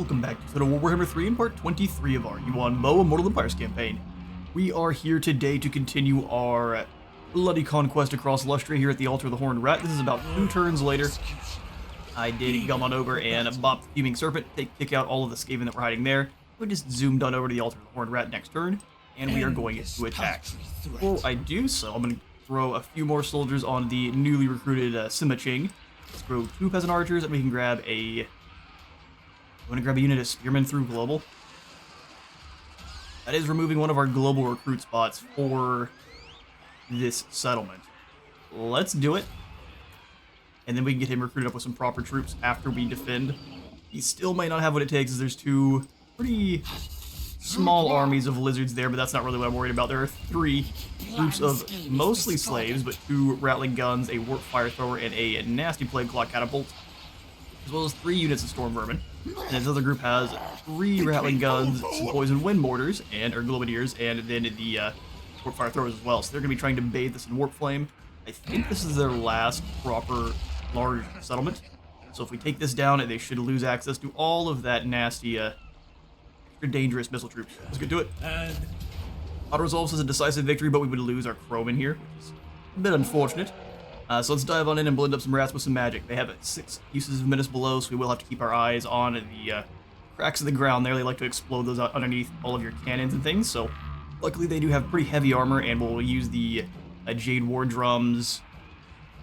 welcome back to Warhammer 3 in part 23 of our Yuan Bo Immortal Empires campaign. We are here today to continue our bloody conquest across Lustria here at the Altar of the Horned Rat. This is about 2 turns later. I did come on over and bop the Fuming Serpent, kick out all of the SKAVEN that were hiding there. We just zoomed on over to the Altar of the Horned Rat next turn, and we are going to attack. Before I do so, I'm going to throw a few more soldiers on the newly recruited Simaching. Let's throw 2 Peasant Archers, and we can grab a... I'm going to grab a unit of Spearmen through Global. That is removing one of our global recruit spots for this settlement. Let's do it. And then we can get him recruited up with some proper troops after we defend. He still might not have what it takes, as there's 2 pretty small armies of lizards there, but that's not really what I'm worried about. There are 3 groups of mostly slaves, but 2 rattling guns, a warp fire thrower, and a nasty plague claw catapult, as well as 3 units of storm vermin. And this other group has 3 rattling guns, some poison wind mortars, and our globadiers, and then the warp fire throwers as well. So they're going to be trying to bathe this in warp flame. I think this is their last proper large settlement. So if we take this down, they should lose access to all of that nasty, extra dangerous missile troops. Let's get to it. Auto resolves as a decisive victory, but we would lose our Chrome in here, which is a bit unfortunate. So let's dive on in and blend up some rats with some magic. They have 6 uses of Menace below, so we will have to keep our eyes on the cracks in the ground there. They like to explode those out underneath all of your cannons and things, so luckily they do have pretty heavy armor, and we'll use the Jade War Drums,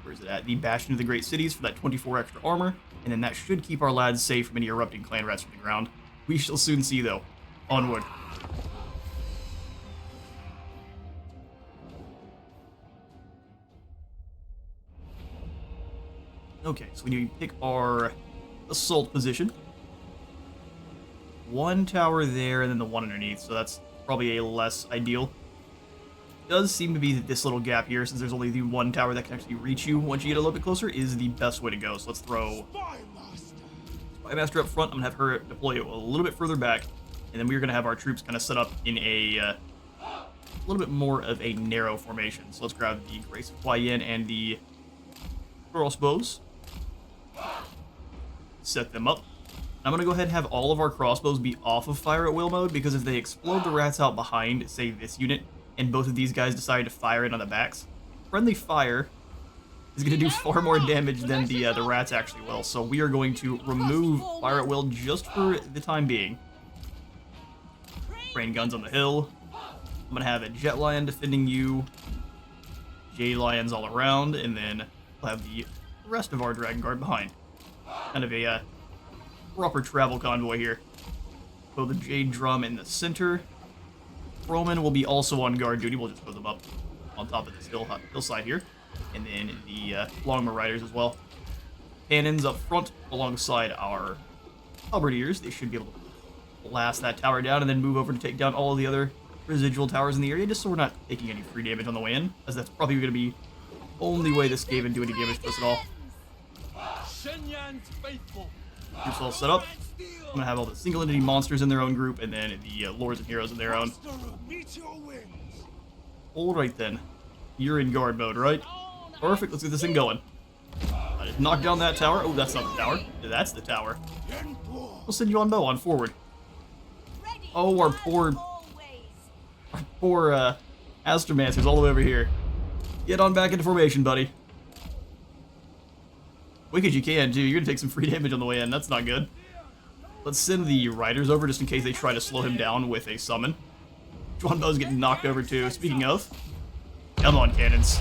where is it at? The Bastion of the Great Cities for that 24 extra armor, and then that should keep our lads safe from any erupting clan rats from the ground. We shall soon see, though. Onward. Okay, so we need to pick our assault position. 1 tower there, and then the 1 underneath, so that's probably a less ideal. It does seem to be that this little gap here, since there's only the 1 tower that can actually reach you once you get a little bit closer, is the best way to go. So let's throw Spymaster up front. I'm going to have her deploy a little bit further back, and then we're going to have our troops kind of set up in a little bit more of a narrow formation. So let's grab the Grace of Huayin and the crossbows. Set them up. I'm going to go ahead and have all of our crossbows be off of fire at will mode, because if they explode the rats out behind, say this unit, and both of these guys decide to fire it on the backs, friendly fire is going to do far more damage than the rats actually will. So we are going to remove fire at will just for the time being. Rain guns on the hill. I'm going to have a Jet Lion defending you, Jade Lions all around, and then we'll have the rest of our Dragon Guard behind. Kind of a proper travel convoy here. So the Jade Drum in the center. Roman will be also on guard duty. We'll just put them up on top of this hillside here. And then the Longbow Riders as well. Cannons up front alongside our Halberdiers. They should be able to blast that tower down and then move over to take down all of the other residual towers in the area, just so we're not taking any free damage on the way in, as that's probably going to be the only way this SKAVEN do any damage to us at all. Troops all set up. I'm going to have all the single entity monsters in their own group, and then the lords and heroes in their own. Alright then. You're in guard mode, right? Perfect, let's get this thing going. I just knocked down that tower. Oh, that's not the tower. That's the tower. We'll send Yuan Bo on forward. Oh, our poor Astromancer's all the way over here. Get on back into formation, buddy. Quick as you can, too. You're gonna take some free damage on the way in. That's not good. Let's send the Riders over just in case they try to slow him down with a summon. Yuan Bo's getting knocked over, too. Speaking of, come on, cannons.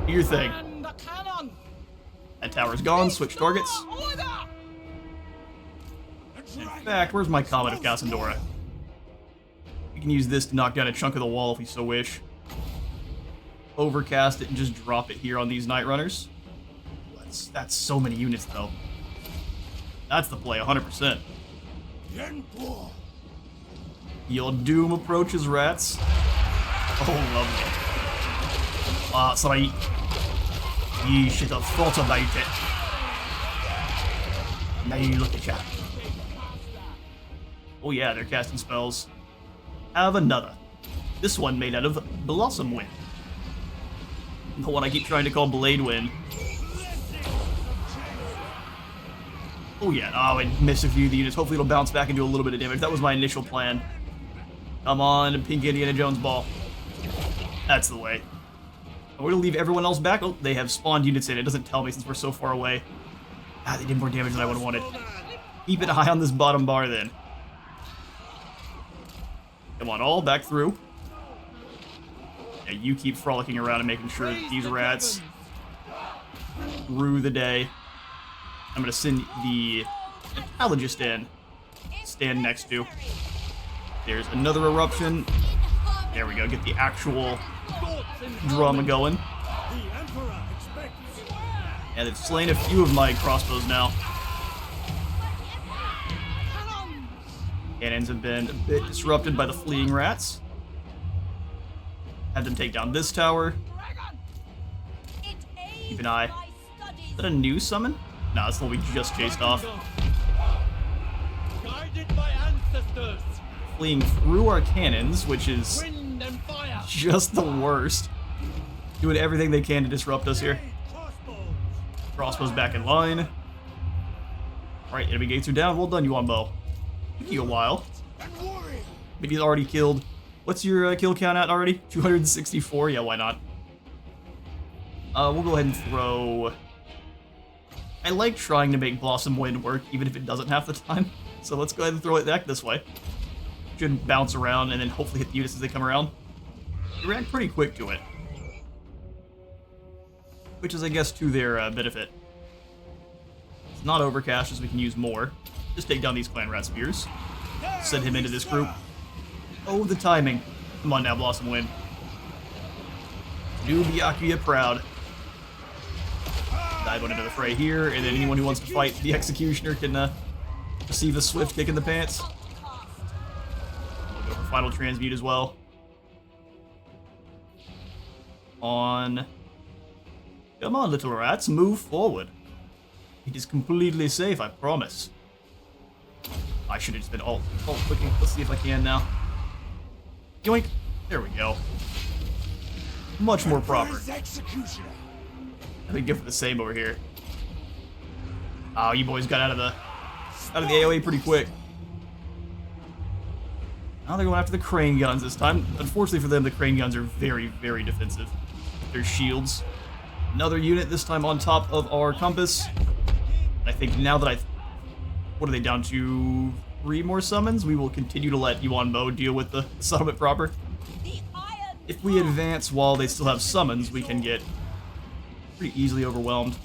Do your thing. That tower's gone. Switch targets. In fact, where's my Comet of Cassandora? We can use this to knock down a chunk of the wall if we so wish. Overcast it and just drop it here on these Night Runners. That's so many units, though. That's the play, 100%. Your doom approaches, rats. Oh, lovely. Ah, sorry. You should have thought about it. Now you look at you. Oh yeah, they're casting spells. Have another. This one made out of Blossom Wind. The one I keep trying to call Blade Wind. Oh yeah, oh, it missed a few of the units. Hopefully it'll bounce back and do a little bit of damage. That was my initial plan. Come on, pink Indiana Jones ball. That's the way. We're gonna leave everyone else back. Oh, they have spawned units in. It doesn't tell me since we're so far away. Ah, they did more damage than I would have wanted. Keep it high on this bottom bar then. Come on, all back through. Yeah, you keep frolicking around and making sure that these rats rue the day. I'm gonna send the Intelligist in. Stand next to. There's another eruption. There we go, get the actual drama going. And it's slain a few of my crossbows now. Cannons have been a bit disrupted by the fleeing rats. Have them take down this tower. Keep an eye. Is that a new summon? Nah, that's the one we just chased off. Fleeing through our cannons, which is just the worst. Doing everything they can to disrupt us here. Crossbows back in line. Alright, enemy gates are down. Well done, Yuan Bo. Took you a while. But he's already killed. What's your kill count at already? 264? Yeah, why not? We'll go ahead and throw... I like trying to make Blossom Wind work, even if it doesn't half the time. So let's go ahead and throw it back this way. Should bounce around and then hopefully hit the units as they come around. They react pretty quick to it. Which is, I guess, to their benefit. It's not overcast, as we can use more. Just take down these Clan Rat Spears. Send him into this group. Oh, the timing. Come on now, Blossom Wind. Do Byakuya proud. Dive on into the fray here, and then anyone who wants to fight the Executioner can receive a swift kick in the pants. We'll go for Final Transmute as well. Come on, little rats, move forward. It is completely safe, I promise. I should have just been alt clicking. Let's see if I can now. Yoink. There we go. Much more proper. I think go for the same over here. Oh, you boys got out of the AoE pretty quick. Now they're going after the crane guns this time. Unfortunately for them, the crane guns are very, very defensive. Their shields. Another unit, this time on top of our compass. I think now that what are they down to? 3 more summons? We will continue to let Yuan Bo deal with the settlement proper. If we advance while they still have summons, we can get pretty easily overwhelmed.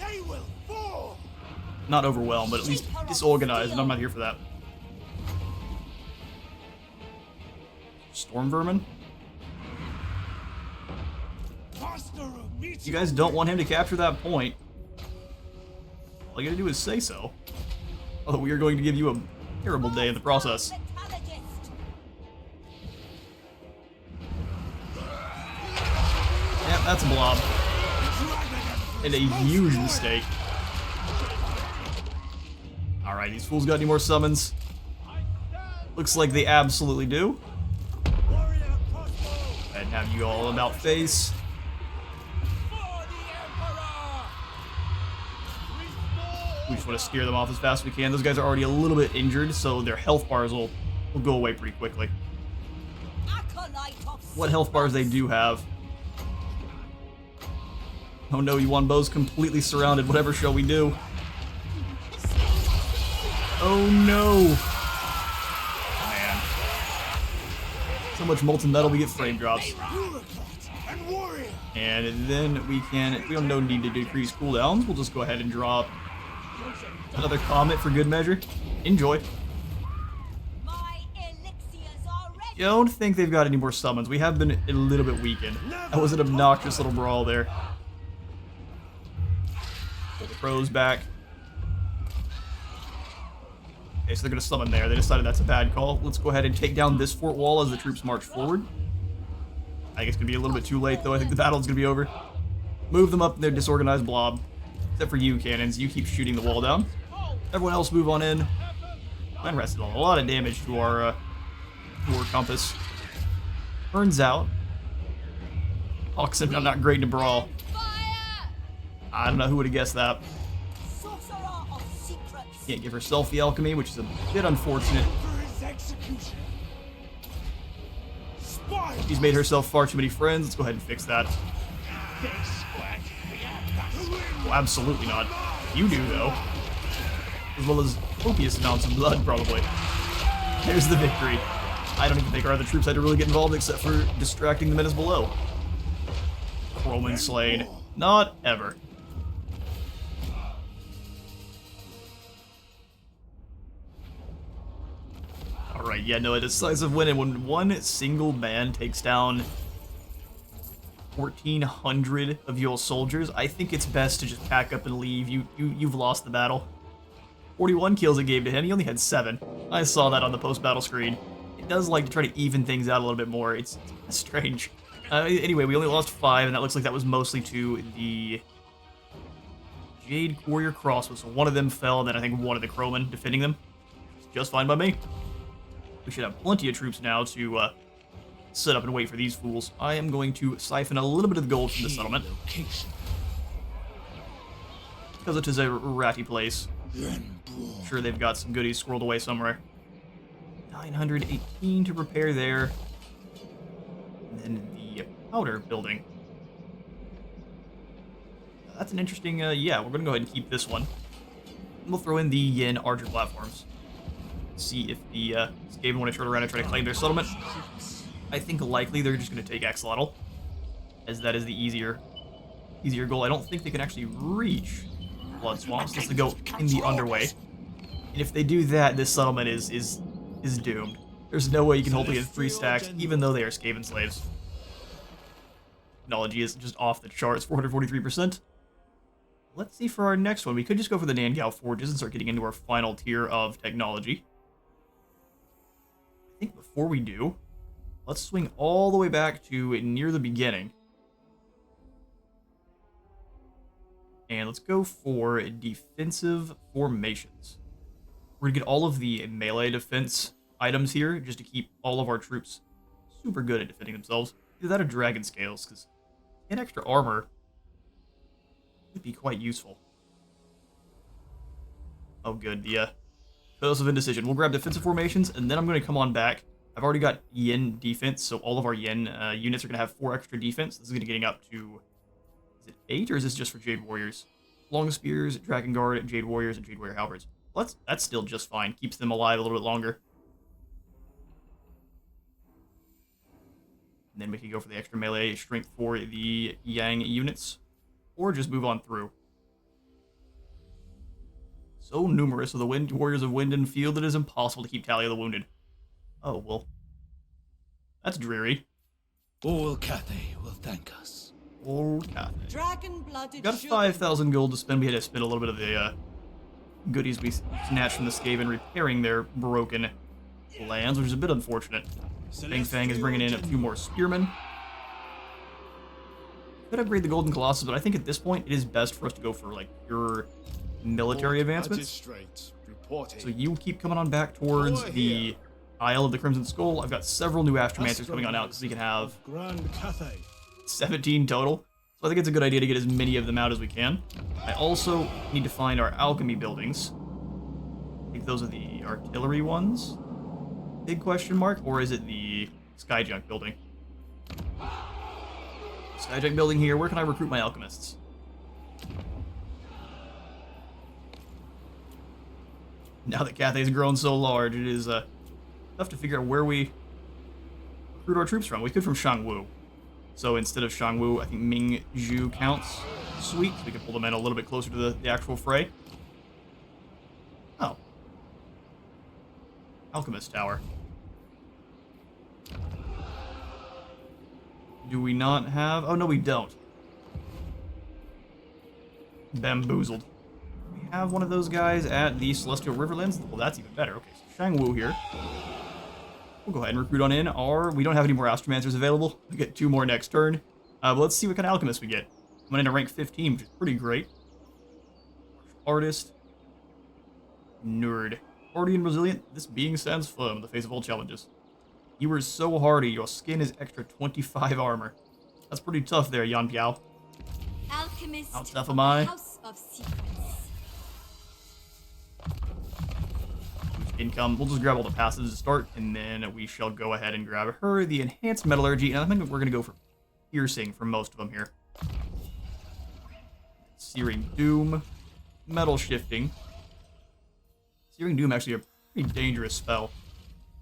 Not overwhelmed, but at least disorganized, and I'm not here for that. Storm Vermin? You guys don't want him to capture that point. All you gotta do is say so. Although we are going to give you a terrible day in the process. Yeah, that's a blob. And a huge mistake. Alright, these fools got any more summons? Looks like they absolutely do. And have you all about face. We just want to steer them off as fast as we can. Those guys are already a little bit injured, so their health bars will go away pretty quickly. What health bars they do have. Oh no, Yuan Bo's completely surrounded. Whatever shall we do? Oh no! Man. So much molten metal, we get frame drops. And then we have no need to decrease cooldowns. We'll just go ahead and drop another comet for good measure. Enjoy. Don't think they've got any more summons. We have been a little bit weakened. That was an obnoxious little brawl there. Pull the pros back. Okay, so they're going to summon there. They decided that's a bad call. Let's go ahead and take down this fort wall as the troops march forward. I think it's going to be a little bit too late, though. I think the battle's going to be over. Move them up in their disorganized blob. Except for you, cannons. You keep shooting the wall down. Everyone else move on in. Clan Rats did a lot of damage to our compass. Turns out, Oxen are not great to brawl. I don't know who would have guessed that. Can't give herself the alchemy, which is a bit unfortunate. She's made herself far too many friends. Let's go ahead and fix that. Well, absolutely not. You do, though. As well as copious amounts of blood, probably. There's the victory. I don't even think our other troops had to really get involved except for distracting the menace below. Roman slain. Not ever. Alright, yeah, no, a decisive win, and when one single man takes down 1,400 of your soldiers, I think it's best to just pack up and leave. You've lost the battle. 41 kills it gave to him. He only had 7. I saw that on the post-battle screen. It does like to try to even things out a little bit more. It's strange. Anyway, we only lost 5, and that looks like that was mostly to the Jade Warrior Crossbow. So one of them fell, and then I think one of the Crowmen defending them. It's just fine by me. We should have plenty of troops now to sit up and wait for these fools. I am going to siphon a little bit of the gold from the settlement. Because it is a ratty place. I'm sure they've got some goodies squirreled away somewhere. 918 to repair there. And then the powder building. That's an interesting, yeah, we're going to go ahead and keep this one. And we'll throw in the Yin Archer platforms. See if the SKAVEN want to turn around and try to claim their settlement. I think likely they're just going to take Axolotl, as that is the easier goal. I don't think they can actually reach Blood Swamps unless they go in the underway. And if they do that, this settlement is doomed. There's no way you can hold it against 3 stacks, even though they are SKAVEN slaves. Technology is just off the charts, 443%. Let's see for our next one. We could just go for the Nangao Forges and start getting into our final tier of technology. I think before we do, let's swing all the way back to near the beginning. And let's go for defensive formations. We're going to get all of the melee defense items here, just to keep all of our troops super good at defending themselves. Either that or dragon scales, because 10 extra armor would be quite useful. Oh good, the Pillars of Indecision. We'll grab defensive formations, and then I'm going to come on back. I've already got Yin defense, so all of our Yin units are going to have 4 extra defense. This is going to getting up to, is it 8, or is this just for Jade Warriors? Long Spears, Dragon Guard, Jade Warriors, and Jade Warrior Halberds. Well, that's still just fine. Keeps them alive a little bit longer. And then we can go for the extra melee strength for the Yang units, or just move on through. So numerous are the Warriors of Wind and Field that it is impossible to keep tally of the wounded. Oh, well. That's dreary. All Cathay will thank us. All Cathay. Dragon-blooded. Got 5,000 gold to spend. We had to spend a little bit of the goodies we snatched from the SKAVEN repairing their broken lands, which is a bit unfortunate. Fang Fang is bringing in a few more spearmen. Could upgrade the Golden Colossus, but I think at this point it is best for us to go for like pure military advancements. So you keep coming on back towards the Isle of the Crimson Skull. I've got several new Astromancers coming on out because we can have 17 total. So I think it's a good idea to get as many of them out as we can. I also need to find our alchemy buildings. I think those are the artillery ones. Big question mark, or is it the Skyjunk building? Skyjunk building here. Where can I recruit my alchemists? Now that Cathay's grown so large, it is tough to figure out where we recruit our troops from. We could from Shangwu. So instead of Shangwu, I think Mingzhu counts. Sweet, so we can pull them in a little bit closer to the actual fray. Oh. Alchemist Tower. Do we not have... Oh, no, we don't. Bamboozled. We have one of those guys at the Celestial Riverlands. Well, that's even better. Okay, so Shangwu here. We'll go ahead and recruit on in. We don't have any more Astromancers available. We get 2 more next turn. But let's see what kind of alchemists we get. I'm going to rank 15, which is pretty great. Artist. Nerd. Hardy and resilient, this being stands firm in the face of all challenges. You are so hardy, your skin is extra 25 armor. That's pretty tough there, Yan Piao. Alchemist. How tough am I? House of Secrets. income. We'll just grab all the passives to start, and then we shall go ahead and grab her the enhanced metallurgy. And I think we're going to go for piercing for most of them here. Searing Doom, metal shifting. Searing Doom actually a pretty dangerous spell.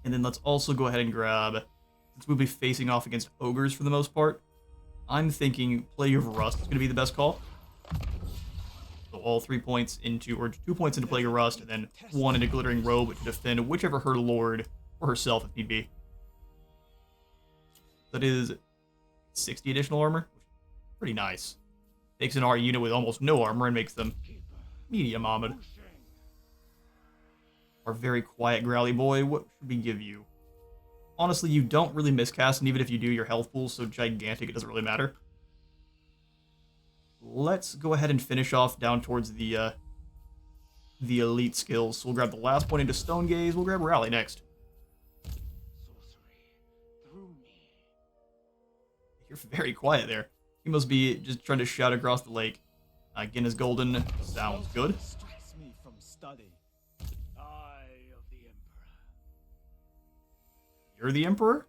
And then let's also go ahead and grab, since we'll be facing off against ogres for the most part, I'm thinking Plague of Rust is going to be the best call. So all 3 points into, or 2 points into Plague of Rust, and then 1 into Glittering Robe to defend whichever her lord, or herself if need be. That is 60 additional armor. Pretty nice. Takes an R unit with almost no armor and makes them medium armored. Our very quiet Growly boy, what should we give you? Honestly, you don't really miscast, and even if you do, your health pool's so gigantic it doesn't really matter. Let's go ahead and finish off down towards the elite skills. So we'll grab the last point into Stone Gaze. We'll grab Rally next. You're very quiet there. He must be just trying to shout across the lake. Again, his golden sounds good. You're the Emperor?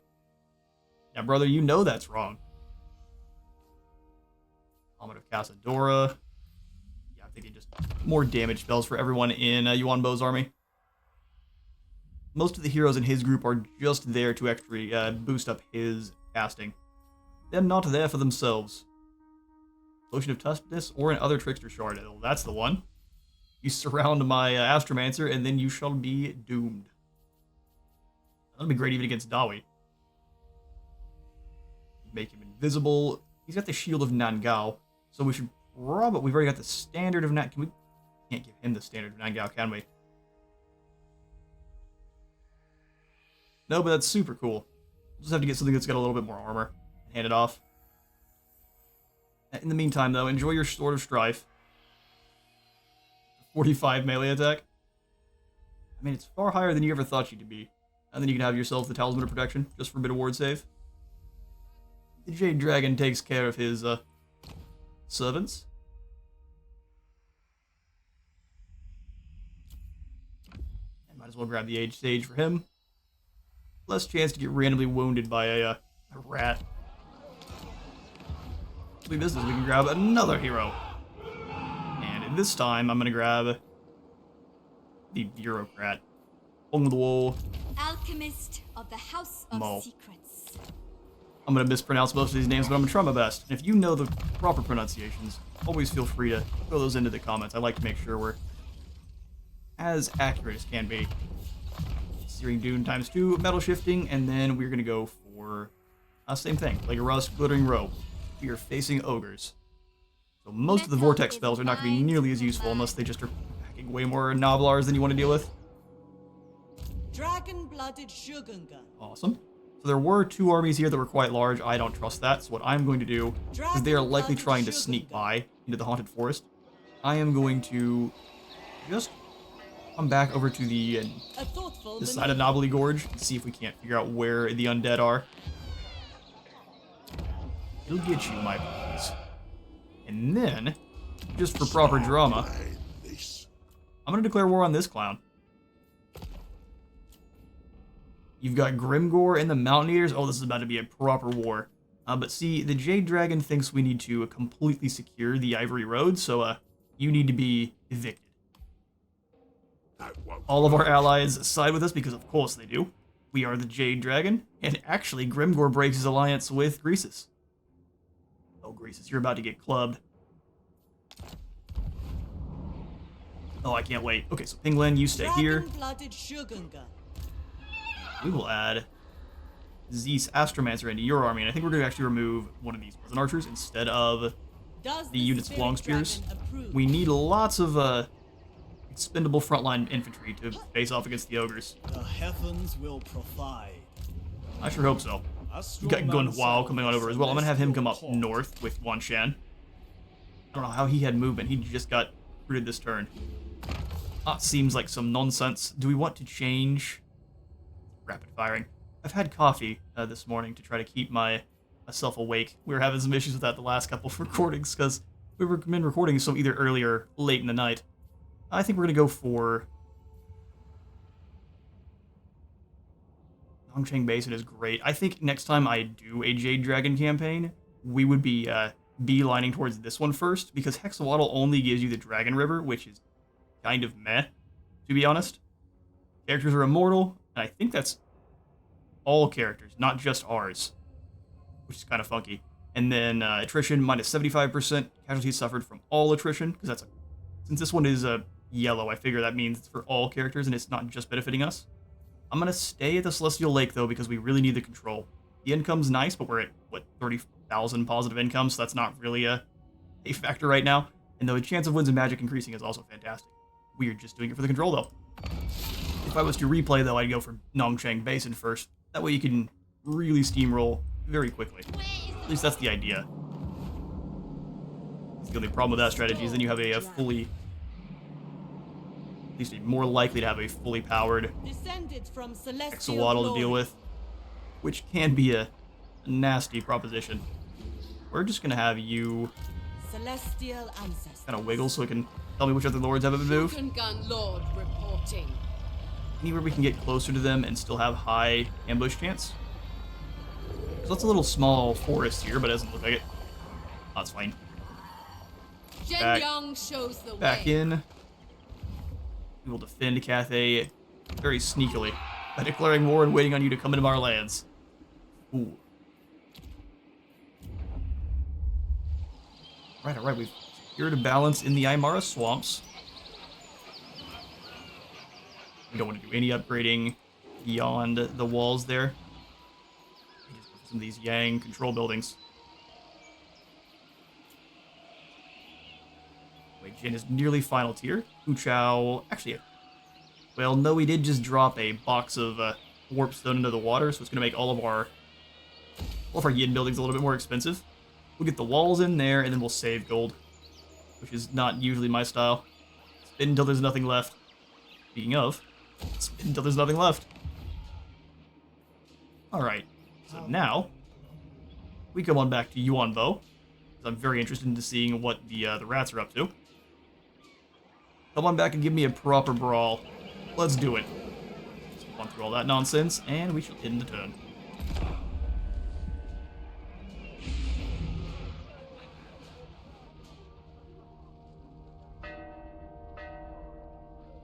Yeah, brother, you know that's wrong. Helmet of Casadora. Yeah, I'm thinking just more damage spells for everyone in Yuan Bo's army. Most of the heroes in his group are just there to actually boost up his casting. They're not there for themselves. Potion of Toughness or an other Trickster Shard. Oh, that's the one. You surround my Astromancer and then you shall be doomed. That'll be great even against Dawi. Make him invisible. He's got the Shield of Nangao, so we should probably... We've already got the Standard of Can't give him the Standard of Nangao, can we? No, but that's super cool. We'll just have to get something that's got a little bit more armor and hand it off. In the meantime, though, enjoy your Sword of Strife. 45 melee attack. I mean, it's far higher than you ever thought you could be. And then you can have yourself the Talisman of Protection, just for a bit of ward save. The Jade Dragon takes care of his servants. And might as well grab the Age Sage for him. Less chance to get randomly wounded by a rat. We business, we can grab another hero. And this time, I'm going to grab the Bureaucrat. On the wall. Alchemist of the House of Mo. Secrets. I'm going to mispronounce most of these names, but I'm going to try my best. And if you know the proper pronunciations, always feel free to throw those into the comments. I like to make sure we're as accurate as can be. Searing Dune ×2, metal shifting, and then we're going to go for same thing, like a Rust, Glittering Robe. We are facing ogres. So most of the Vortex spells are not going to be nearly as useful unless they just are packing way more Noblars than you want to deal with. Dragon-blooded Shogunga. Awesome. So there were 2 armies here that were quite large. I don't trust that. So what I'm going to do is they are likely trying to sneak by into the Haunted Forest. I am going to just come back over to the side of Knobbly Gorge and see if we can't figure out where the undead are. It'll get you, my boys. And then, just for proper drama, I'm going to declare war on this clown. You've got Grimgore and the Mountain Eaters. Oh, this is about to be a proper war. But see, the Jade Dragon thinks we need to completely secure the Ivory Road, so you need to be evicted. All of our allies side with us because of course they do. We are the Jade Dragon, and actually Grimgore breaks his alliance with Greasus. Oh, Greasus, you're about to get clubbed. Oh, I can't wait. Okay, so Pinglan, you stay here. Dragon-blooded Shogunga. We will add Zeus Astromancer into your army, and I think we're going to actually remove one of these Pleasant Archers instead of the unit's Long Spears. We need lots of expendable frontline infantry to face off against the ogres. The heavens will provide. I sure hope so. We've got Gun Hwao coming on over as well. I'm going to have him come up north with Wan Shan. I don't know how he had movement. He just got recruited this turn. Seems like some nonsense. Do we want to change... Rapid firing. I've had coffee this morning to try to keep myself awake. We were having some issues with that the last couple of recordings because we've been recording so either early or late in the night. I think we're going to go for Dongcheng Basin is great. I think next time I do a Jade Dragon campaign, we would be beelining towards this one first, because Hexawaddle only gives you the Dragon River, which is kind of meh, to be honest. Characters are immortal, and I think that's all characters, not just ours, which is kind of funky. And then attrition minus 75%, casualties suffered from all attrition, because that's since this one is yellow, I figure that means it's for all characters and it's not just benefiting us. I'm going to stay at the Celestial Lake, though, because we really need the control. The income's nice, but we're at, what, 30,000 positive income, so that's not really a factor right now. And the chance of wins and magic increasing is also fantastic. We are just doing it for the control, though. If I was to replay, though, I'd go for Dongcheng Basin first. That way you can really steamroll very quickly. At least that's the idea. The only problem with that strategy is then you have a fully... At least you're more likely to have a fully powered Hexawaddle to deal with, which can be a nasty proposition. We're just going to have you Celestial kind of wiggle so it can tell me which other lords haven't been moved. Gun Lord reporting. Anywhere we can get closer to them and still have high ambush chance. So that's a little small forest here, but it doesn't look like it. Oh, that's fine. Back in. We will defend Cathay very sneakily by declaring war and waiting on you to come into our lands. Ooh. Alright, we've secured a balance in the Aymara swamps. We don't want to do any upgrading beyond the walls there. Just put some of these Yang control buildings. Wait, Jin is nearly final tier. Kuchao, actually, well, no, we did just drop a box of warp stone into the water, so it's going to make all of our yin buildings a little bit more expensive. We'll get the walls in there, and then we'll save gold, which is not usually my style. Spin until there's nothing left. Speaking of, spin until there's nothing left. Alright, so now we come on back to Yuan Bo. I'm very interested in seeing what the rats are up to. Come on back and give me a proper brawl. Let's do it. Let's go on through all that nonsense, and we shall end the turn.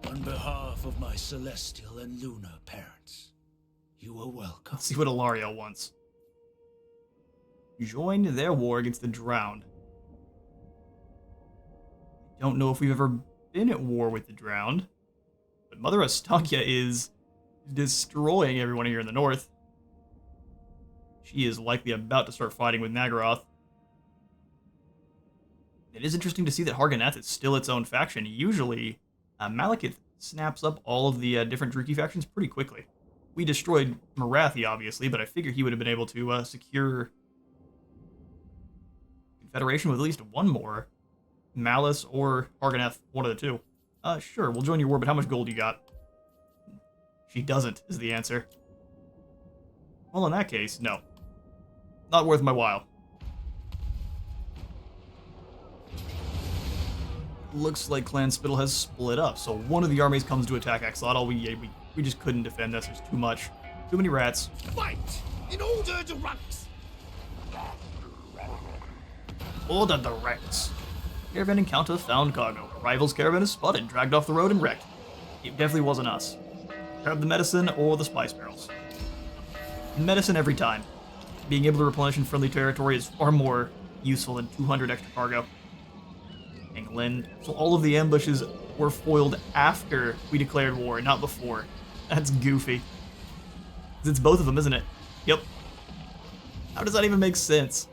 On behalf of my celestial and lunar parents, you are welcome. Let's see what Ilario wants. Joined their war against the Drowned. I don't know if we've ever been at war with the Drowned, but Mother Astakia is destroying everyone here in the north. She is likely about to start fighting with Nagaroth. It is interesting to see that Harganeth is still its own faction. Usually, Malekith snaps up all of the different Druki factions pretty quickly. We destroyed Marathi, obviously, but I figure he would have been able to secure Confederation with at least one more. Malice or Harganeth, one of the two. Sure, we'll join your war, but how much gold you got? She doesn't, is the answer. Well, in that case, no. Not worth my while. Looks like Clan Spittle has split up, so one of the armies comes to attack Axolotl. We just couldn't defend this. There's too much. Too many rats. Fight in order to ranks. Order the rats. Caravan encounter found cargo. Rival's caravan is spotted, dragged off the road, and wrecked. It definitely wasn't us. Grab the medicine or the spice barrels. Medicine every time. Being able to replenish in friendly territory is far more useful than 200 extra cargo. England. So all of the ambushes were foiled after we declared war, not before. That's goofy. It's both of them, isn't it? Yep. How does that even make sense?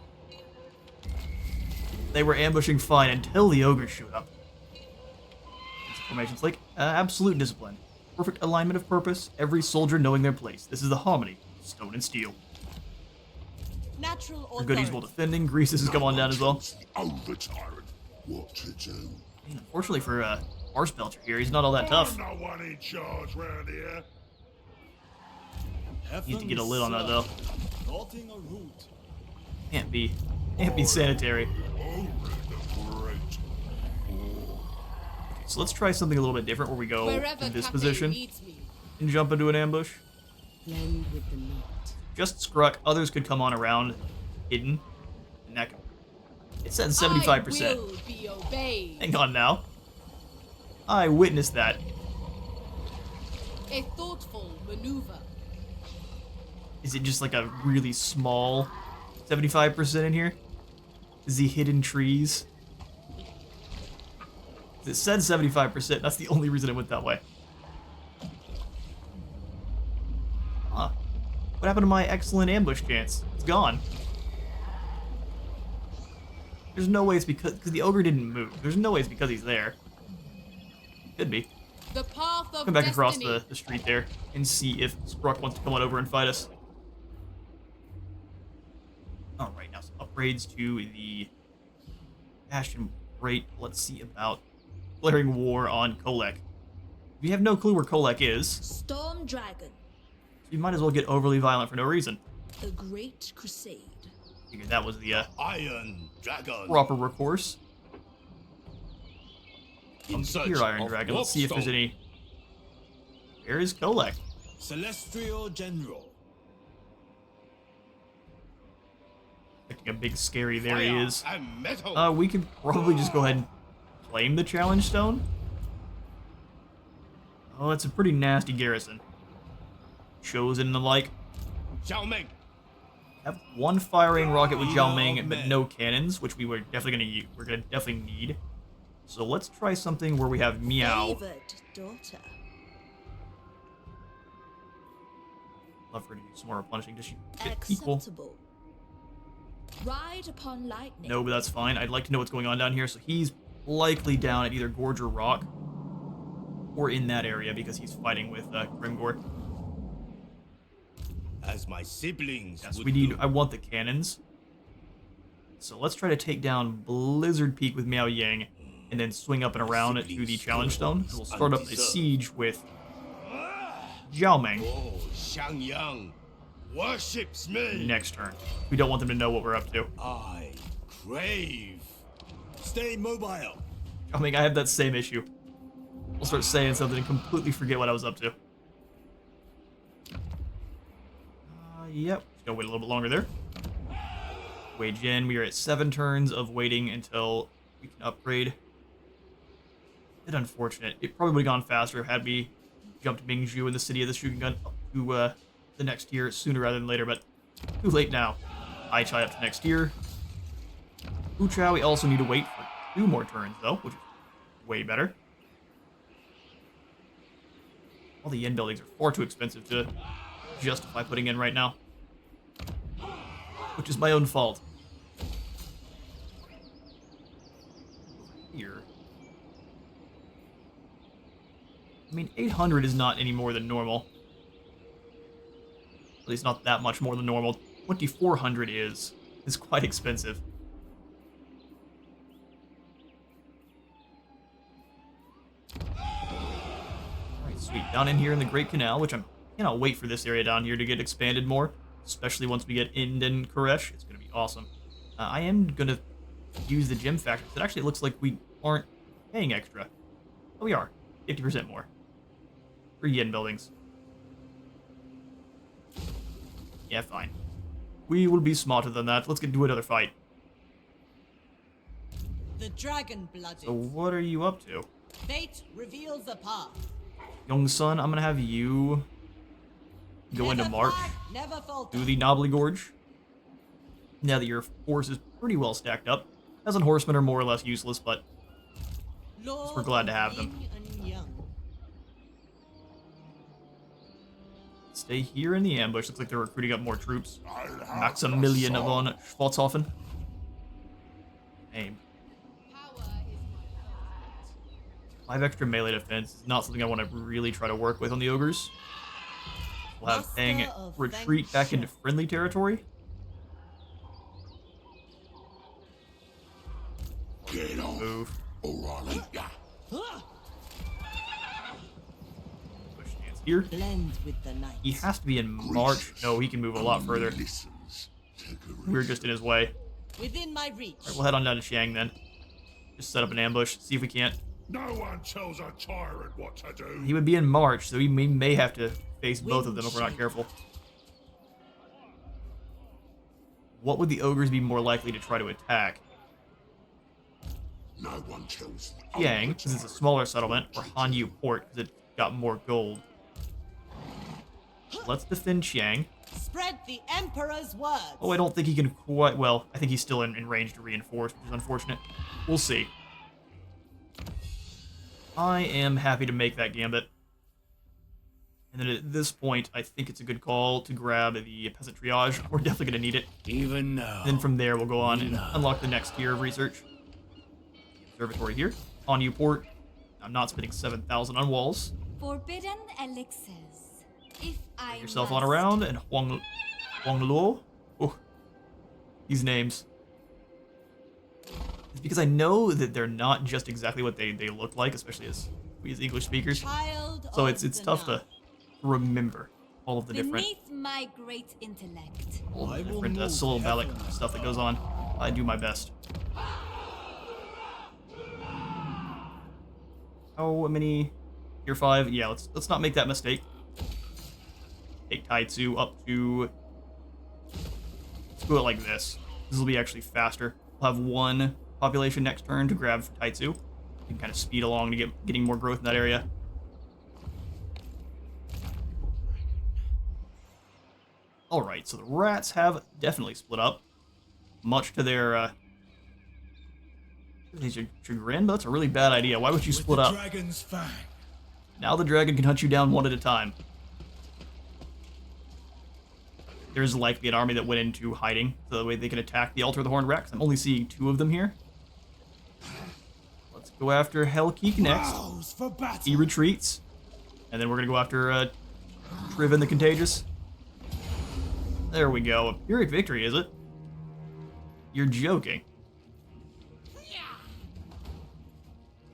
They were ambushing fine until the ogres showed up. Formations like absolute discipline. Perfect alignment of purpose, every soldier knowing their place. This is the harmony, stone and steel. Natural Our goodies while defending. Greece has come on down as well. Over tyrant, what to do? And unfortunately for Arsbelcher here, he's not all that tough. I'm no one in charge round here. Needs to get a lid on that though. Plotting a route. Can't be sanitary. So let's try something a little bit different where we go Wherever in this Cathay position leads me. and jump into an ambush. Blend with the night. Just Skruck. Others could come on around, hidden. And that could... It said 75%. I will be obeyed. Hang on now. I witnessed that. A thoughtful maneuver. Is it just like a really small 75% in here? Is he hidden trees? It said 75%. That's the only reason it went that way. Huh. What happened to my excellent ambush chance? It's gone. There's no way it's because the ogre didn't move. There's no way it's because he's there. Could be. The path of Come back across destiny. the street there and see if Skruck wants to come on over and fight us. Alright, now some upgrades to the Bastion. Great. Let's see about declaring war on Kolek. We have no clue where Kolek is, Storm Dragon. so you might as well get overly violent for no reason. The Great Crusade. Figured that was the Iron Dragon. proper recourse. In search Here, Iron of Dragon. Let's see if there's Warpstone. any... Where is Kolek? Celestial General. Looking a big scary, there he Fire is. and metal. We could probably just go ahead and claim the challenge stone. Oh, that's a pretty nasty garrison. Chosen and the like. Xiao Ming. Have one firing rocket with Zhao Ming, but no cannons, which we were definitely gonna use. We're gonna definitely need. So let's try something where we have Meow. Favored daughter. Love for her to do some more replenishing. Does she get equal? Acceptable. Ride upon lightning. No, but that's fine. I'd like to know what's going on down here. So he's likely down at either Gorge or Rock, or in that area because he's fighting with Grimgor. As my siblings Yes, would we need. do. I want the cannons. So let's try to take down Blizzard Peak with Miao Yang, and then swing up and around to the challenge stone. And we'll start up the siege with Zhao Ming Oh, Xiangyang worships me. next turn. We don't want them to know what we're up to. I crave. Stay mobile. Zhao Ming, I have that same issue. We'll start saying something and completely forget what I was up to. Yep. Just gonna wait a little bit longer there. Wage in. We are at 7 turns of waiting until we can upgrade. Bit unfortunate. It probably would have gone faster had we jumped Mingzhu in the city of the shooting gun up to the next tier sooner rather than later, but too late now. Aichai up to next tier. Uchao, we also need to wait for 2 more turns though, which is way better. All the yen buildings are far too expensive to justify putting in right now, which is my own fault. Here. I mean, 800 is not any more than normal. At least not that much more than normal. 2400 is quite expensive. Alright, sweet. Down in here in the Great Canal, which I cannot wait for this area down here to get expanded more, especially once we get Inden Koresh. It's going to be awesome. I am going to use the gem factory. It actually looks like we aren't paying extra. Oh, we are. 50% more. 3 yen buildings. Yeah, fine. We will be smarter than that. Let's get into another fight. The dragon blooded. So what are you up to? Fate reveals a path. Young son, I'm going to have you go into Never March. flag, never falter. Do the Knobbly Gorge. Now that your force is pretty well stacked up. Peasant horsemen are more or less useless, but Lord we're glad to of have them. yin and yang. stay here in the ambush. Looks like they're recruiting up more troops. I'll have Maximilian the von sword. Schwarzhofen. Aim. Power is my 5 extra melee defense is not something I want to really try to work with on the ogres. We'll have Master Fang of retreat back into friendship. friendly territory. Get off, Move. O'Reilly. Push stance here. Blend with the night. He has to be in March. No, he can move a lot further. Listens. Take a We're risk. just in his way. Within my reach. Alright, we'll head on down to Xiang then. Just set up an ambush, see if we can't. No one tells a tyrant what to do. He would be in March, so he may have to face both of them if we're not careful. What would the ogres be more likely to try to attack? No one kills. Yang, because it's a smaller settlement, or Hanyu Port, because it's got more gold. Let's defend Chiang. Spread the Emperor's words. Oh, I don't think he can quite... Well, I think he's still in range to reinforce, which is unfortunate. We'll see. I am happy to make that gambit. And then at this point, I think it's a good call to grab the peasant triage. We're definitely going to need it. Even now. Then from there, we'll go on and unlock the next tier of research. Observatory here. On Uport. I'm not spending 7,000 on walls. Forbidden elixirs. If I Get yourself must. on around, and Huang Luo. Oh, these names. It's because I know that they're not just exactly what they look like, especially as we as English speakers. Child So of it's the tough to night. remember all of the different Beneath my great intellect. syllabic stuff that goes on. I do my best. How many? Tier 5? Yeah, let's not make that mistake. Take Taitsu up to... Let's do it like this. This will be actually faster. We'll have one population next turn to grab for Taitsu. You can kind of speed along to getting more growth in that area. Alright, so the rats have definitely split up. Much to their chagrin, but that's a really bad idea. Why would you split up? Dragon's fang. Now the dragon can hunt you down one at a time. There's likely an army that went into hiding, so that way they can attack the Altar of the Horned Rex. I'm only seeing 2 of them here. Let's go after Hellkeek next. Rouse for battle. He retreats. And then we're going to go after Triven the Contagious. There we go. A Pyrrhic victory, is it? You're joking.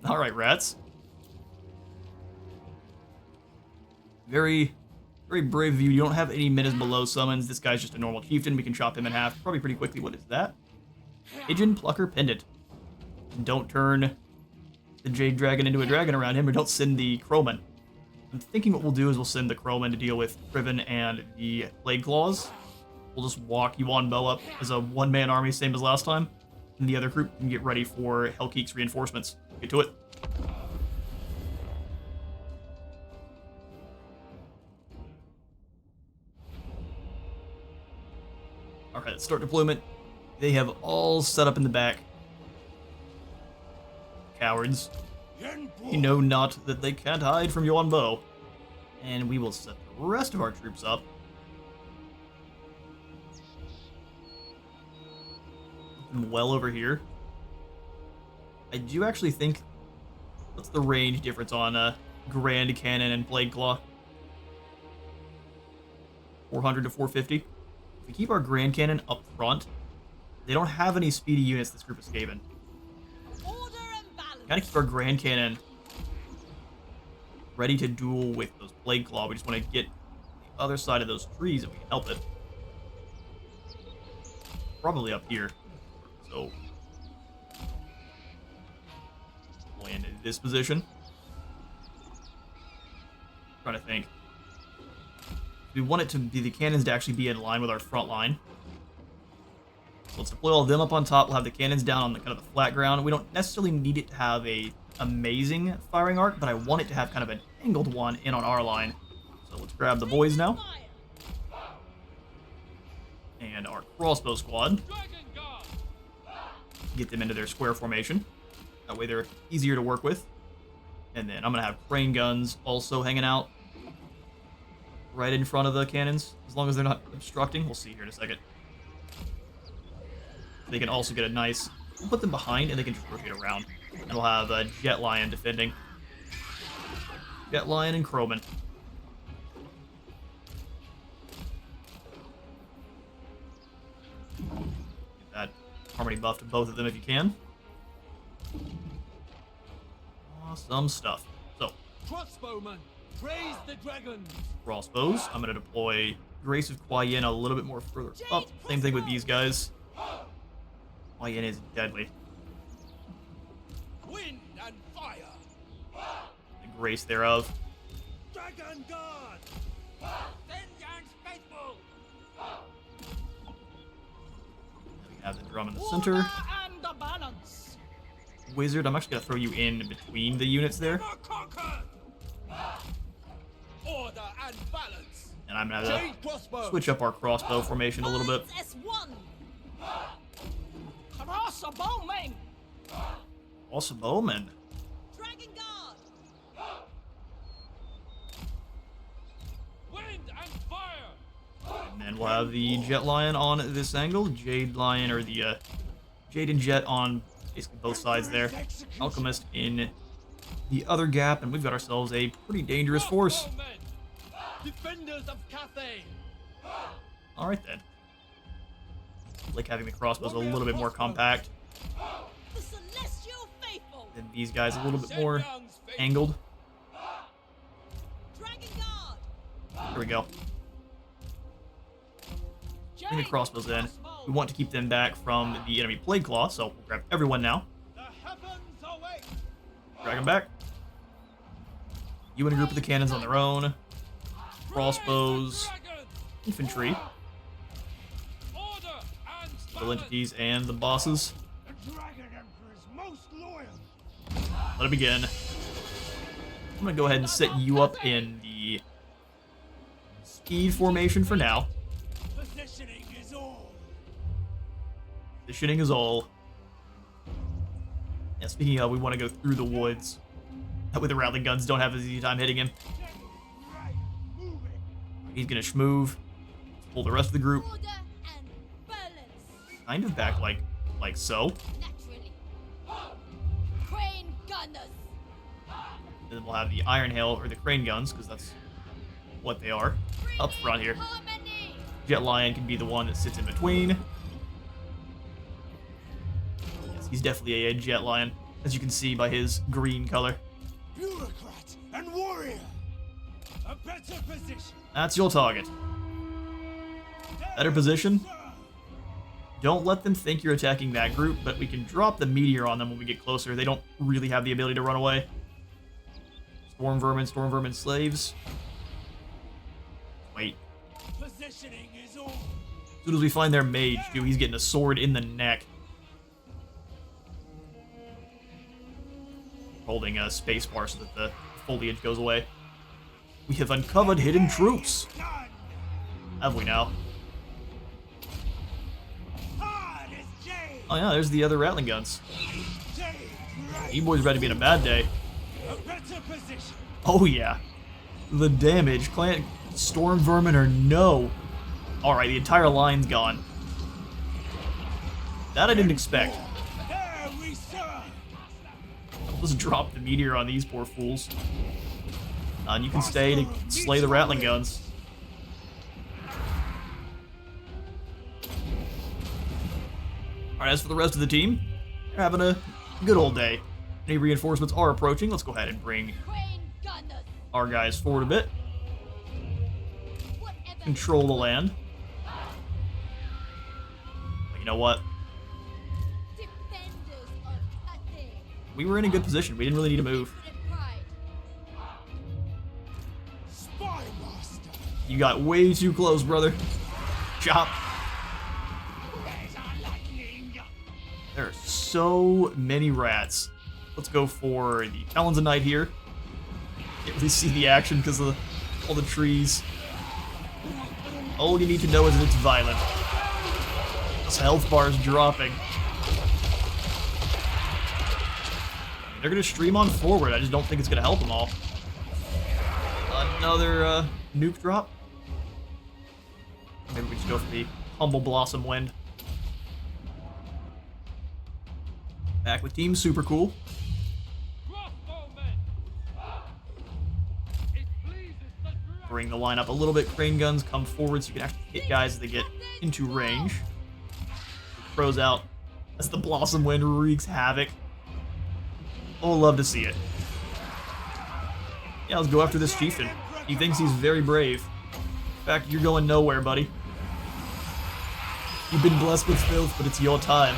Alright, rats. Very brave of you. You don't have any minutes below summons. This guy's just a normal chieftain. We can chop him in half probably pretty quickly. What is that? Pigeon Plucker Pendant. And don't turn the Jade Dragon into a dragon around him, or don't send the Crowman. I'm thinking what we'll do is we'll send the Crowman to deal with Triven and the Plague Claws. We'll just walk Yuan Bo up as a one-man army, same as last time. And the other group can get ready for Hellkeek's reinforcements. Get to it. Alright, let's start deployment. They have all set up in the back. Cowards. You know not that they can't hide from Yuan Bo. And we will set the rest of our troops up. Well over here. I do actually think... What's the range difference on Grand Cannon and Plague Claw? 400 to 450. If we keep our Grand Cannon up front, they don't have any speedy units, this group of SKAVEN. Order and balance. Gotta keep our Grand Cannon ready to duel with those Plague Claw. We just want to get the other side of those trees if we can help it. Probably up here. So... land in this position. Trying to think. We want it to be the cannons to actually be in line with our front line. So let's deploy all of them up on top. We'll have the cannons down on the kind of the flat ground. We don't necessarily need it to have a amazing firing arc, but I want it to have kind of an angled one in on our line. So let's grab the boys now. And our crossbow squad. Get them into their square formation. That way they're easier to work with. And then I'm going to have crane guns also hanging out right in front of the cannons, as long as they're not obstructing. We'll see here in a second. They can also get a nice... We'll put them behind, and they can just rotate around. And we'll have a Jet Lion defending. Jet Lion and Crowman. Get that harmony buff to both of them if you can. Awesome stuff. So, Crossbowman, praise the dragons. crossbows. I'm going to deploy Grace of Kuai Yin a little bit more further up. Same thing with these guys. Kuai Yin is deadly. Wind and fire. The grace thereof. Dragon guard. We have the drum in the center. Order and the balance. Wizard, I'm actually gonna throw you in between the units there. Order and balance. And I'm gonna have Jade crossbow. to switch up our crossbow formation a little bit. S1. Crossbowmen. Also, bowman. Dragon Guard. Wind and fire. And then we'll have the Jet Lion on this angle. Jade Lion, or the Jade and Jet on basically both sides there. Alchemist in the other gap, and we've got ourselves a pretty dangerous force. Crossbowmen. Defenders of Cathay. Alright then. Like having the crossbows a little bit more compact. The Celestial Faithful. Then these guys a little bit more Shenyang's faith. angled. Dragon Guard. There we go. Bring the Jade crossbows in. crossbow. We want to keep them back from the enemy Plague Claw, so we'll grab everyone now. The heavens awake. Drag them back. You and a group of the cannons on their own. Crossbows, Dragon. infantry, Order and the balance. entities, and the bosses. The Dragon Emperor is most loyal. Let it begin. I'm gonna go ahead and set you up in the speed formation for now. Positioning is all. Positioning is all. Yeah, speaking of, we want to go through the woods. That way the Rattling guns don't have as easy time hitting him. Right, moving. He's gonna schmoove. Pull the rest of the group Order and balance. kind of back like so. Naturally. Crane gunners. And then we'll have the Iron Hail, or the Crane guns, because that's what they are, up front here. Harmony. Jet Lion can be the one that sits in between. Yes, he's definitely a Jet Lion, as you can see by his green color. Bureaucrat and warrior. A better position. That's your target. Better position. Don't let them think you're attacking that group, but we can drop the meteor on them when we get closer. They don't really have the ability to run away. Storm vermin slaves. Wait. Positioning is all. As soon as we find their mage, dude, he's getting a sword in the neck. Holding a space bar so that the foliage goes away. We have uncovered hidden troops. Have we now? Hard as Jade. Oh yeah, there's the other Rattling guns. Jade, right. E-boy's ready to be in a bad day. A better position. Oh yeah. The damage. Clan Storm Vermin or no. Alright, the entire line's gone. That I didn't expect. There we serve. Let's drop the meteor on these poor fools. And you can stay to slay the Rattling guns. Alright, as for the rest of the team, they're having a good old day. Any reinforcements are approaching. Let's go ahead and bring Crane gunners. our guys forward a bit. Whatever. Control the land. But you know what? Defenders of Cathay. We were in a good position. We didn't really need to move. Infinite pride. Spy master. You got way too close, brother. Chop. There's our lightning. There are so many rats. Let's go for the Talons of Night here. Can't really see the action because of all the trees. All you need to know is that it's violent. This health bar is dropping. They're gonna stream on forward. I just don't think it's gonna help them all. Another nuke drop. Maybe we just go for the Humble Blossom Wind. Back with Team Super Cool. Crossbowmen. It pleases the dragon. Bring the line up a little bit. Crane guns come forward so you can actually hit guys as they get into range. Throws out as the Blossom Wind wreaks havoc. Oh, love to see it. Yeah, let's go after this chieftain. He thinks he's very brave. In fact, you're going nowhere, buddy. You've been blessed with filth, but it's your time.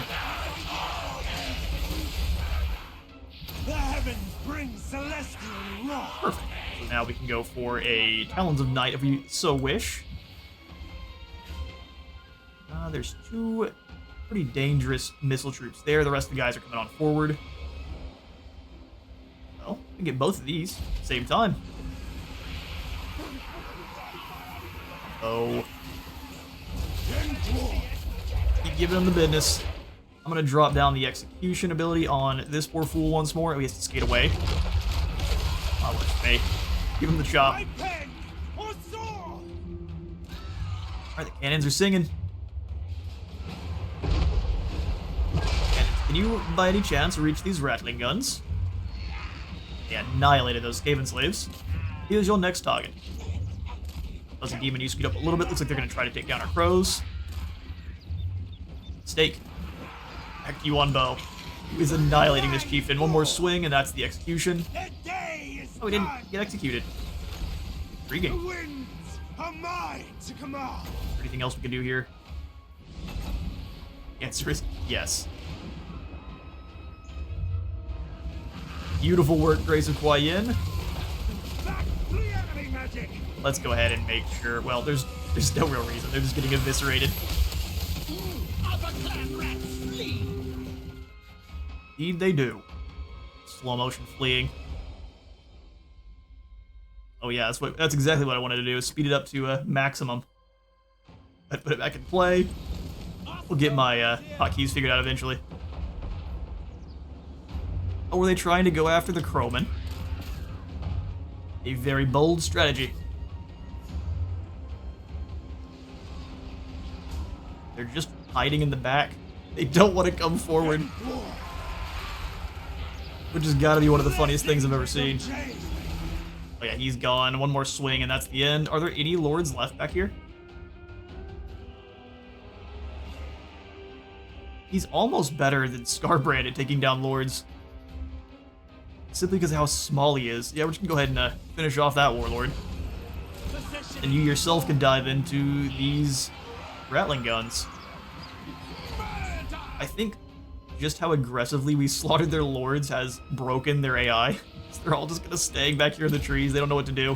The Heavens bring celestial wrath. Perfect. So now we can go for a Talons of Night if we so wish. There's two pretty dangerous missile troops there. The rest of the guys are coming on forward. Well, we can get both of these at the same time. Oh. Keep giving him the business. I'm going to drop down the execution ability on this poor fool once more. Oh, he has to skate away. That works for me. Give him the chop. My pen or sword. Alright, the cannons are singing. Cannons, can you, by any chance, reach these rattling guns? They annihilated those SKAVEN slaves. Here's your next target. Doesn't demon you speed up a little bit. Looks like they're going to try to take down our crows. Stake. Back to Yuan Bo, who is annihilating this chieftain. One more swing, and that's the execution. The day is Oh, he didn't done. get executed. The Intriguing. winds are mine to command. Anything else we can do here? The answer is yes. Beautiful work, Grace of Kuai Yin. Back to the enemy magic. Let's go ahead and make sure. Well, there's no real reason. They're just getting eviscerated. Other clan rats flee. Indeed, they do. Slow motion fleeing. Oh yeah, that's exactly what I wanted to do. Is speed it up to maximum. I put it back in play. We'll get my hotkeys figured out eventually. Oh, were they trying to go after the Crowman? A very bold strategy. They're just hiding in the back. They don't want to come forward. Which has got to be one of the funniest things I've ever seen. Jade. Oh yeah, he's gone. One more swing and that's the end. Are there any lords left back here? He's almost better than Scarbrand at taking down lords. Simply because of how small he is. Yeah, we're just gonna go ahead and finish off that warlord. And you yourself can dive into these rattling guns. I think just how aggressively we slaughtered their lords has broken their AI. So they're all just gonna stay back here in the trees. They don't know what to do.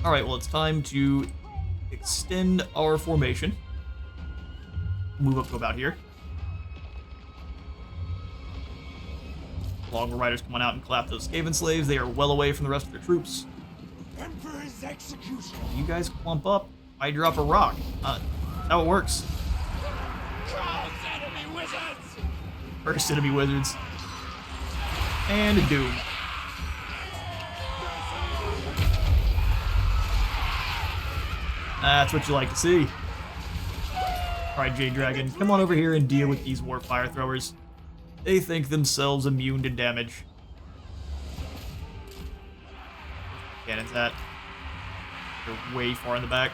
Alright, well it's time to extend our formation. Move up to about here. Longer riders come on out and clap those SKAVEN slaves. They are well away from the rest of their troops. Emperor's execution. You guys clump up. I drop a rock. That's how it works. Crowds enemy wizards. First enemy wizards. And a doom. That's what you like to see. Alright, Jade Dragon, come on over here and deal with these warp fire throwers. They think themselves immune to damage. Cannons at. They're way far in the back.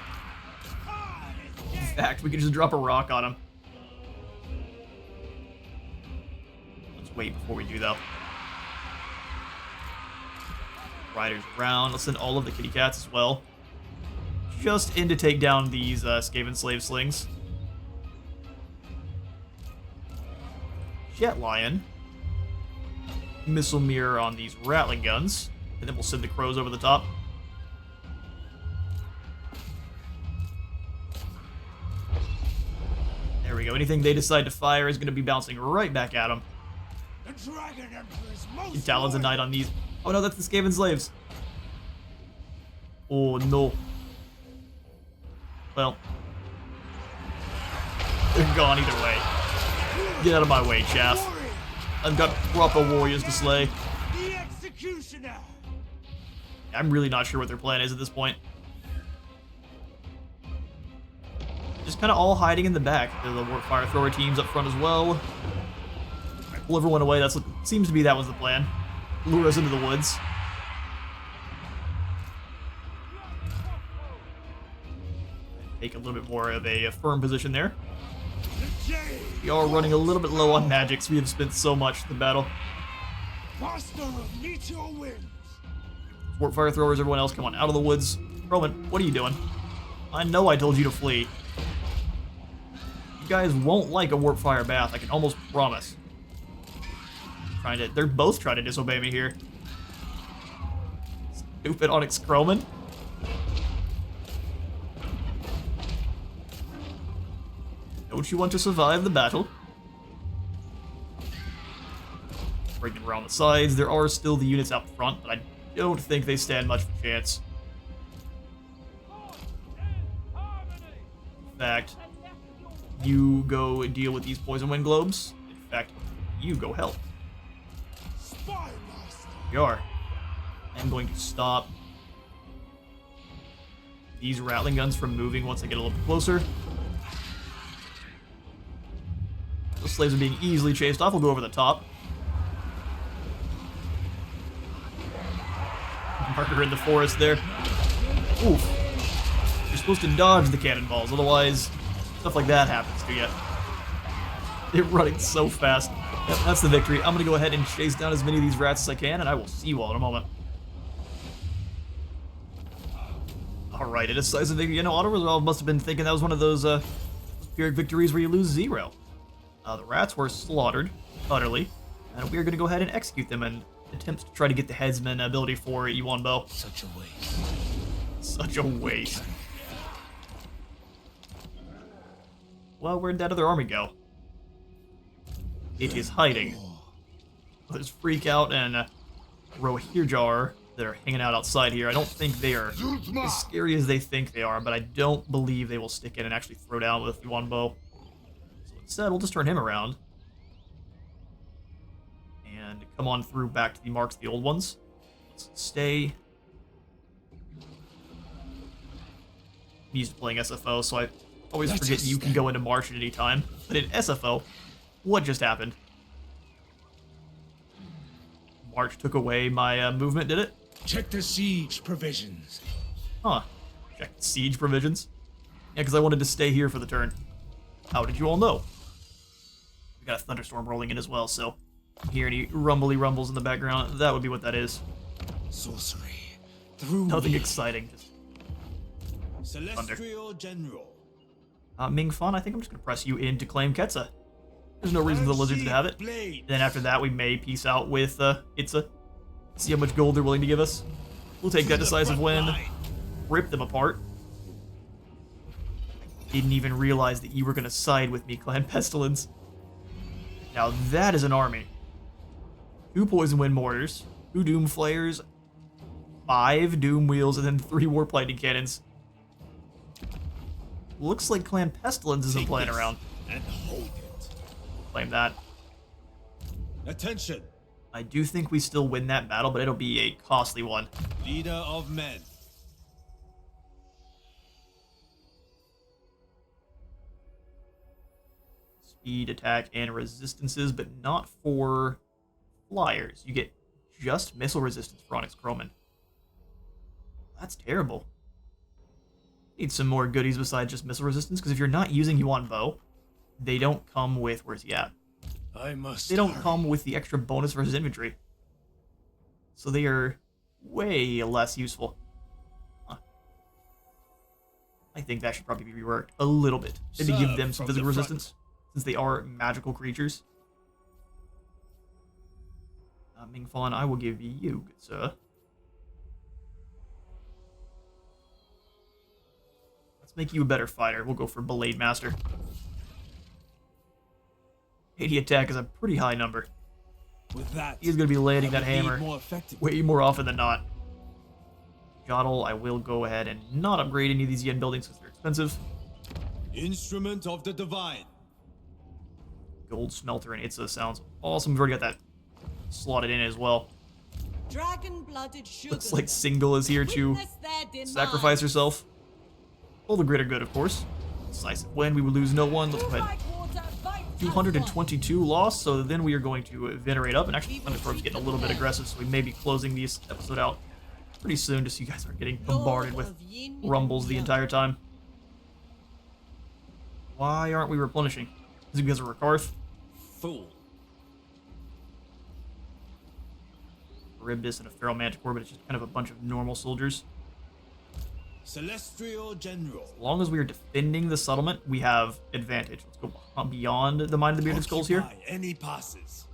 In fact, we could just drop a rock on them. Let's wait before we do, though. Riders around. Let's send all of the kitty cats as well. Just in to take down these SKAVEN slave slings. Jet Lion. Missile mirror on these rattling guns. And then we'll send the crows over the top. There we go. Anything they decide to fire is going to be bouncing right back at them. The Dragon Emperor's most Talons of Night on these. Oh no, that's the SKAVEN slaves. Oh no. Well. They're gone either way. Get out of my way, chaff. warrior. I've got proper warriors to slay. The executioner. I'm really not sure what their plan is at this point. Just kind of all hiding in the back. There's the warp fire thrower teams up front as well. Alright, pull everyone away. That's what seems to be that was the plan. Lure us into the woods. Take a little bit more of a firm position there. The Jade. We are running a little bit low on magics. We have spent so much in the battle. Master of meteor winds. Warp fire throwers, everyone else, come on, out of the woods. Roman, what are you doing? I know I told you to flee. guys won't like a warp fire bath, I can almost promise. They're both trying to disobey me here. Stupid Onyx Chroman. Don't you want to survive the battle? Breaking around the sides. There are still the units out front, but I don't think they stand much of a chance. In fact, you go deal with these poison wind globes. In fact, you go help. Spy master. You are. I'm going to stop these rattling guns from moving once I get a little bit closer. The slaves are being easily chased off. We'll go over the top. Marker in the forest there. Oof. You're supposed to dodge the cannonballs, otherwise stuff like that happens to you. They're running so fast. Yep, that's the victory. I'm going to go ahead and chase down as many of these rats as I can, and I will see you all in a moment. Alright, it is decisive victory. You know, Auto-Resolve must have been thinking that was one of those Pyrrhic victories where you lose 0. The rats were slaughtered, utterly, and we are going to go ahead and execute them and attempt to try to get the headsman ability for Yuan Bo. Such a waste. Such a waste. Well, where'd that other army go? It is hiding. There's Freak Out and Rohirjar that are hanging out outside here. I don't think they are as scary as they think they are, but I don't believe they will stick in and actually throw down with Yuan Bo. So instead, we'll just turn him around. And come on through back to the marks, the old ones. Let's stay. I'm used to playing SFO, so I always forget you can go into March at any time. But in SFO, what just happened? March took away my movement, did it? Check the siege provisions. Huh. Check the siege provisions. Yeah, because I wanted to stay here for the turn. How did you all know? We got a thunderstorm rolling in as well, so if you hear any rumbly rumbles in the background, that would be what that is. Sorcery. Through Nothing me. exciting, just Celestial General. Ming Fan, I think I'm just going to press you in to claim Ketsa. There's no reason for the lizards to have it. Blade. Then after that, we may peace out with Itza. See how much gold they're willing to give us. We'll take that decisive win. Rip them apart. Didn't even realize that you were going to side with me, Clan Pestilence. Now that is an army. 2 Poison Wind Mortars, 2 Doom Flayers, 5 Doom Wheels, and then 3 Warp Lightning Cannons. Looks like Clan Pestilence isn't playing around. And hold it. Claim that. Attention. I do think we still win that battle, but it'll be a costly one. Leader of men. Speed, attack, and resistances, but not for flyers. You get just missile resistance for Onyx Chroman. That's terrible. Need some more goodies besides just missile resistance, because if you're not using Yuan Bo, they don't come with... Where's he at? I must. They don't come with the extra bonus versus infantry. So they are way less useful. Huh. I think that should probably be reworked a little bit. Maybe give them some physical resistance, since they are magical creatures. Ming Fan, I will give you, good sir. Let's make you a better fighter. We'll go for Blade Master. 80 attack is a pretty high number. With that, He's going to be landing that I will be hammer more effective. way more often than not. Jodl, I will go ahead and not upgrade any of these yen buildings because they're expensive. Instrument of the divine. Gold Smelter and Itza sounds awesome. We've already got that slotted in as well. Dragon-blooded sugar. Looks like Single is here to Witness their demise. sacrifice herself. All the greater good, of course. Decisive win. We would lose no one. Let's go ahead. Blackwater fight 222 lost, so then we are going to venerate up. And actually, Thunderstorm's getting a little bit aggressive, so we may be closing this episode out pretty soon, just so you guys aren't getting bombarded with rumbles the entire time. Why aren't we replenishing? Is it because of Rakarth? Fool. Charybdis and a Feral Manticore, but it's just kind of a bunch of normal soldiers. Celestial General. As long as we are defending the settlement, we have advantage. Let's go beyond the Mine of the Bearded Skulls here. Occupy any passes.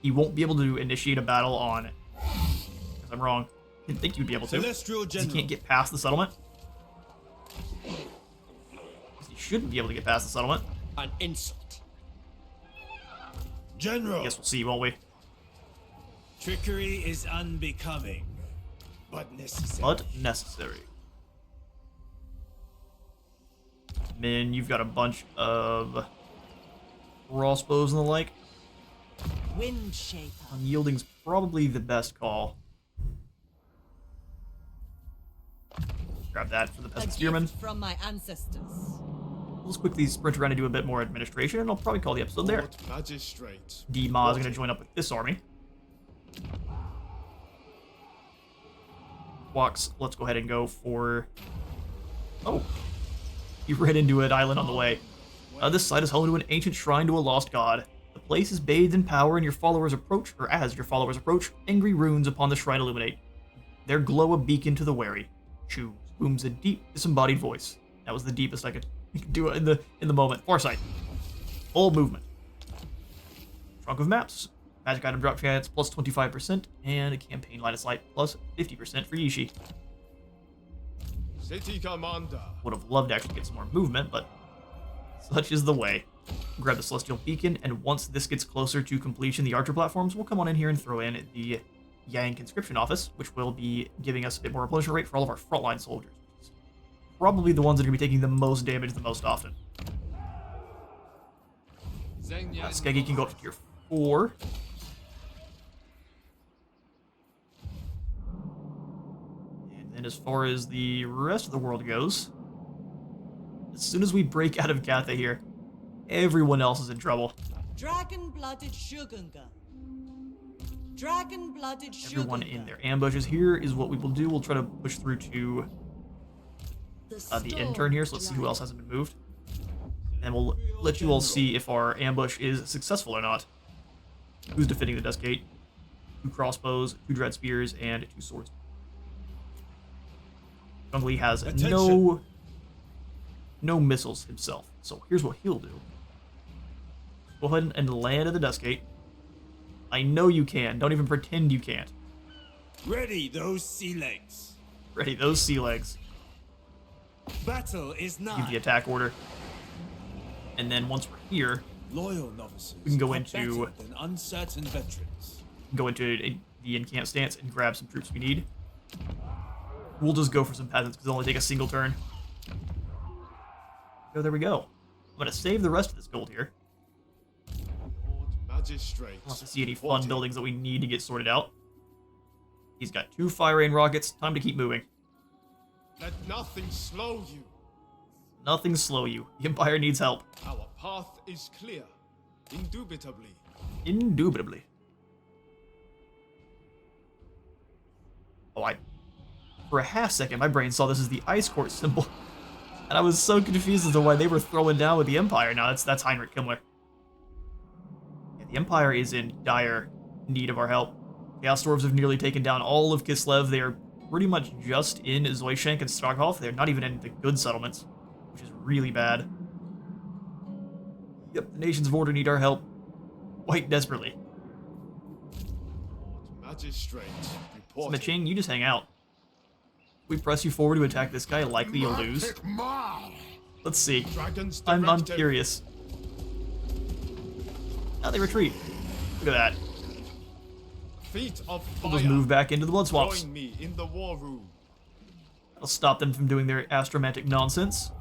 He won't be able to initiate a battle on... Because I'm wrong. I didn't think you'd be able to. Celestial Because he General. can't get past the settlement. He shouldn't be able to get past the settlement. An insult. General. I guess we'll see, won't we? Trickery is unbecoming, but necessary. But necessary. Min, you've got a bunch of crossbows and the like. Wind shaper. Unyielding's probably the best call. Grab that for the A peasant gift spearman. from my ancestors. Let's quickly sprint around and do a bit more administration, and I'll probably call the episode there. Lord Magistrate. D-Ma is going to join up with this army. Walks, let's go ahead and go for... Oh. You ran into an island on the way. This site is home to an ancient shrine to a lost god. The place is bathed in power, and your followers approach, or as your followers approach, angry runes upon the shrine illuminate. Their glow a beacon to the wary. Choose, booms a deep, disembodied voice. That was the deepest I could do it in the moment. Farsight. Full movement. Trunk of maps. Magic item drop chance plus 25%, and a campaign line of sight plus 50% for Yishi. City Commander. Would have loved to actually get some more movement, but such is the way. Grab the Celestial Beacon, and once this gets closer to completion, the Archer platforms will come on in here and throw in the Yang Conscription Office, which will be giving us a bit more replenishment rate for all of our frontline soldiers. Probably the ones that are going to be taking the most damage the most often. Skeggy can go up to tier 4. And then as far as the rest of the world goes, as soon as we break out of Gatha here, everyone else is in trouble. Dragon-blooded Shugunga. Dragon-blooded Shugunga. Everyone in their ambushes. Here is what we will do. We'll try to push through to the intern here, so let's see who else hasn't been moved. And we'll let you all see if our ambush is successful or not. Who's defending the Dust Gate? 2 crossbows, 2 dread spears, and 2 swords. Zhongli has no missiles himself, so here's what he'll do. Go ahead and land at the Dust Gate. I know you can. Don't even pretend you can't. Ready those sea legs. Ready those sea legs. Battle is Give nigh. the attack order. And then once we're here, Loyal novices. we can go are into better than uncertain veterans. the encamp stance and grab some troops we need. We'll just go for some peasants because it'll only take a single turn. So there we go. I'm gonna save the rest of this gold here. Lord Magistrate. Unless I see any fun buildings that we need to get sorted out. He's got 2 fire rain rockets. Time to keep moving. Let nothing slow you. Nothing slow you. The Empire needs help. Our path is clear. Indubitably. Indubitably. Oh, for a half second, my brain saw this as the Ice Court symbol. And I was so confused as to why they were throwing down with the Empire. Now that's Heinrich Himmler. Yeah, the Empire is in dire need of our help. Chaos Dwarves have nearly taken down all of Kislev. They are pretty much just in Zoishank and Stroghoff. They're not even in the good settlements, which is really bad. Yep, the nations of order need our help quite desperately. Lord Magistrate. Report. Smaching, you just hang out. We press you forward to attack this guy, likely you'll lose. Let's see. Dragon's I'm directive. curious. Now they retreat. Look at that. Feet of We'll fire. just move back into the blood swamps. Join me in the war room. That'll stop them from doing their astromantic nonsense.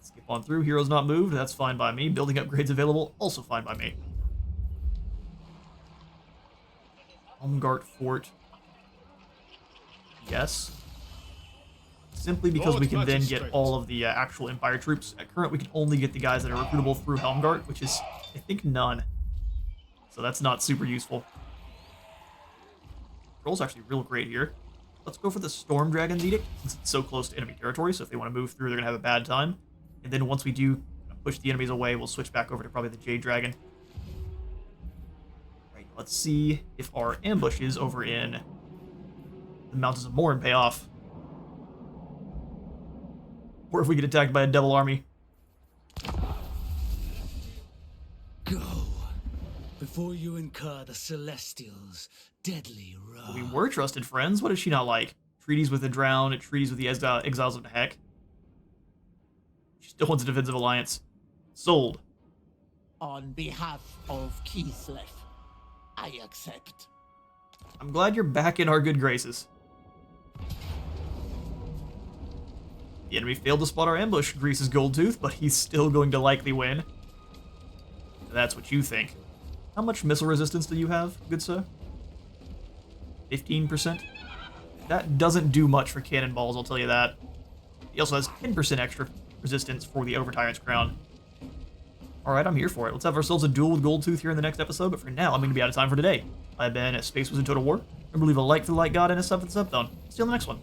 Skip on through. Heroes not moved. That's fine by me. Building upgrades available. Also fine by me. Helmgart Fort. Yes. Simply because we can then get Magistrate. all of the actual Empire troops. At current, we can only get the guys that are recruitable through Helmgart, which is, I think, none. So that's not super useful. Roll's actually real great here. Let's go for the Storm Dragon's Edict, since it's so close to enemy territory, so if they want to move through, they're going to have a bad time. And then once we do push the enemies away, we'll switch back over to probably the Jade Dragon. Right, let's see if our ambush is over in The Mountains of Morin pay off. Or if we get attacked by a devil army. Go, before you incur the Celestials' deadly wrath. We were trusted friends. What does she not like? Treaties with the Drowned, treaties with the Exiles of the Heck. She still wants a defensive alliance. Sold. On behalf of Kislev, I accept. I'm glad you're back in our good graces. The enemy failed to spot our ambush, Grease's Goldtooth, but he's still going to likely win. That's what you think. How much missile resistance do you have, good sir? 15%? That doesn't do much for cannonballs, I'll tell you that. He also has 10% extra resistance for the Overtyrant's Crown. Alright, I'm here for it. Let's have ourselves a duel with Goldtooth here in the next episode, but for now, I'm going to be out of time for today. I've been at Space Was in Total War. Remember to leave a like for the Light God and a sub for the sub zone. See you on the next one.